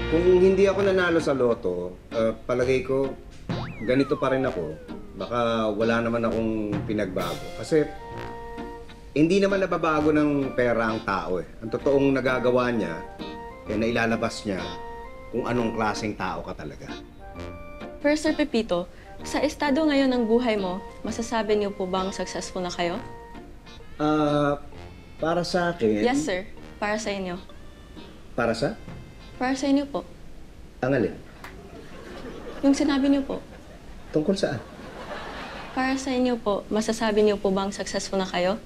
Kung hindi ako nanalo sa loto, palagay ko, ganito pa rin ako. Baka wala naman akong pinagbago. Kasi hindi naman nababago ng pera ang tao eh. Ang totoong nagagawa niya, na ilalabas niya kung anong klaseng tao ka talaga. Pero Sir Pepito, sa estado ngayon ng buhay mo, masasabi niyo po bang successful na kayo? Para sa akin... Yes, sir. Para sa inyo. Para sa? Para sa inyo po. Ang alin? Yung sinabi niyo po. Tungkol saan? Para sa inyo po, masasabi niyo po bang successful na kayo?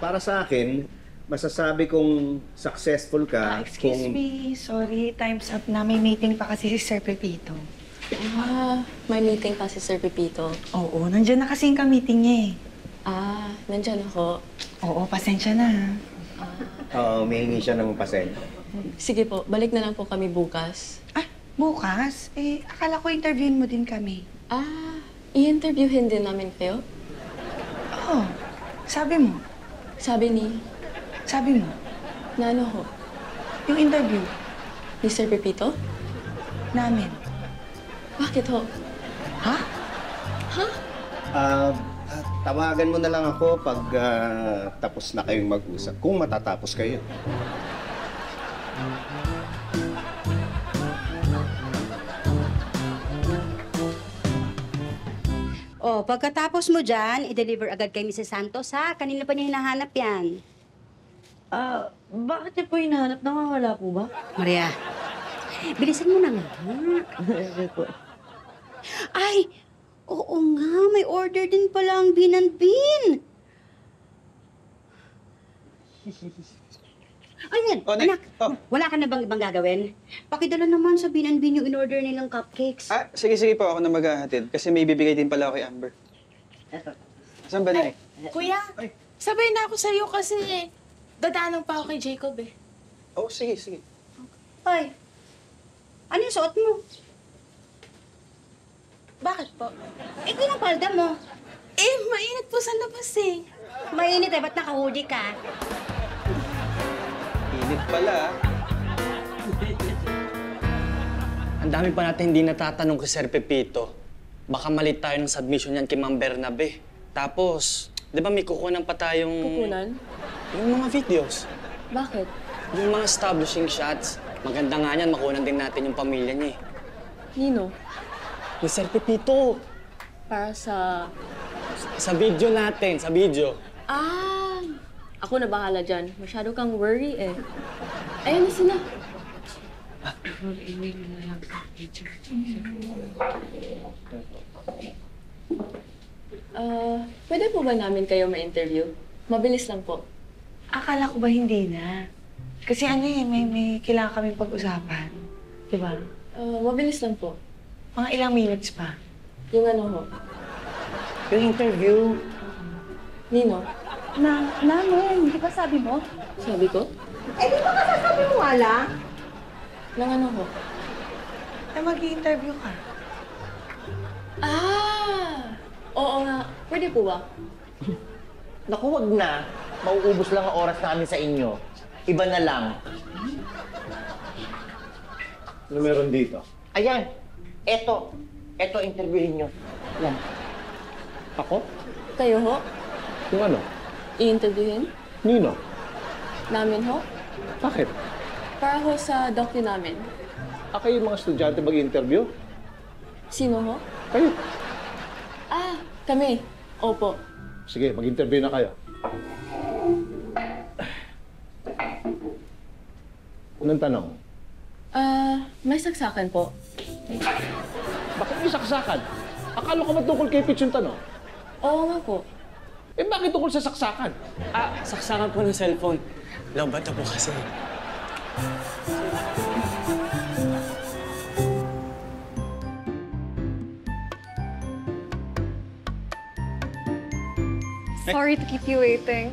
Para sa akin, masasabi kong successful ka Excuse me, sorry, time's up na. May meeting pa kasi si Sir Pepito. May meeting pa si Sir Pepito. Oo, nandiyan na kasi yung ka-meeting niya eh. Nandyan ako. Oo, pasensya na. Humihingi siya ng pasensya. Sige po, balik na lang po kami bukas. Bukas? Akala ko interviewin mo din kami. I-interviewin din namin kayo? Oo, sabi mo. Sabi mo, na ano ho? Yung interview Ni Sir Pepito? namin. Bakit ho? Ha? Tawagan mo na lang ako pag tapos na kayong mag-usap. Kung matatapos kayo. Pagkatapos mo dyan, i-deliver agad kay Mrs. Santos, ha? Kanina pa niya hinahanap yan. Bakit niyo po hinahanap? Nawawala po ba? Maria, bilisan mo na nga. Ay, oo nga, may order din pala ang Bin&Bin. Ayan, anak, wala ka na bang ibang gagawin? Pakidala naman sa Bin&Bin yung in-order nilang cupcakes. Sige po. Ako na maghahatid. Kasi may bibigay din pala ako kay Amber. Saan ba na Kuya, sabay na ako sa'yo kasi dadaanan pa ako kay Jacob eh. Sige. Ay, ano yung suot mo? Bakit po? Ito yung palda mo. Mainit po sa labas eh. Mainit ba't naka-hoodie ka? Init pala. Ang dami pa natin hindi natatanong kay Sir Pepito. Baka mali tayo ng submission yan kay Ma'am Bernabe. Tapos, di ba may kukunan pa tayong... Kukunan? Yung mga videos. Bakit? Yung mga establishing shots. Maganda nga yan, makunan din natin yung pamilya niya eh. Nino? Ni Sir Pepito. Para sa... Sa video natin, sa video. Ako na bahala dyan. Masyado kang worry eh. Ayun na sila. Pwede po ba namin kayo ma-interview? Mabilis lang po. Akala ko ba hindi na? Kasi may kailangan kaming pag-usapan. Diba? Mabilis lang po. Mga ilang minutes pa. Yung ano ho? Yung interview. Nino? Namin, di ba sabi mo? Sabi ko? Di ba kasasabi mo wala? Nang ano ho? Mag-i-interview ka. Oo nga. Pwede po ba? Naku, wag na. Mauubos lang ang oras namin sa inyo. Iba na lang. Ano meron dito? Ayan. Eto, interviewin nyo. Yan. Ako? Kayo ho? Yung ano? I-interviewin? Nino? Namin ho? Bakit? Para ho sa docu namin. Kayo yung mga estudyante mag-interview? Sino ho? Kayo. Kami. Opo. Sige, mag-interview na kayo. Anong tanong? May saksakan po. Bakit may saksakan? Akala ko ba tungkol kay Pitch yung tanong? Oo nga po. Bakit tungkol sa saksakan? Saksakan po ng cellphone. Lobat na po kasi. Sorry to keep you waiting.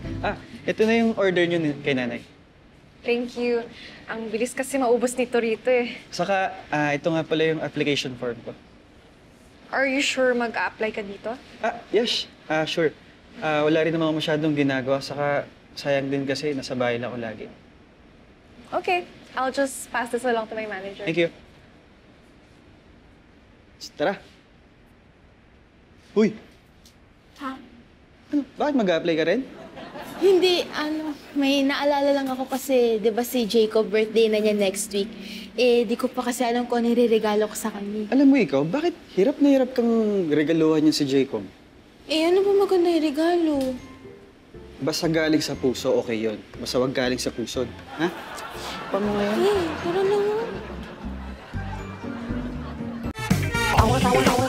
Ito na yung order nyo kay nanay. Thank you. Ang bilis kasi maubos nito rito eh. Saka, ito nga pala yung application form ko. Are you sure mag-a-apply ka dito? Yes. Sure. Wala rin naman masyadong ginagawa. Saka, sayang din kasi nasa bahay lang ako lagi. Okay. I'll just pass this along to my manager. Thank you. Tara. Uy! Ha? Ano? Bakit mag-a-apply ka rin? Hindi, may naalala lang ako kasi, di ba si Jacob, birthday na niya next week. Eh, di ko pa kasi alam kung ano regalo ko sa kanya. Alam mo ikaw, bakit hirap na hirap kang regaluhan niya si Jacob? Eh, ano ba maganda yung regalo? Basta galing sa puso, okay yun. Basta wag galing sa pusod. Ha? Paano ngayon? Eh, tara na nga. Tawa, tawa, tawa,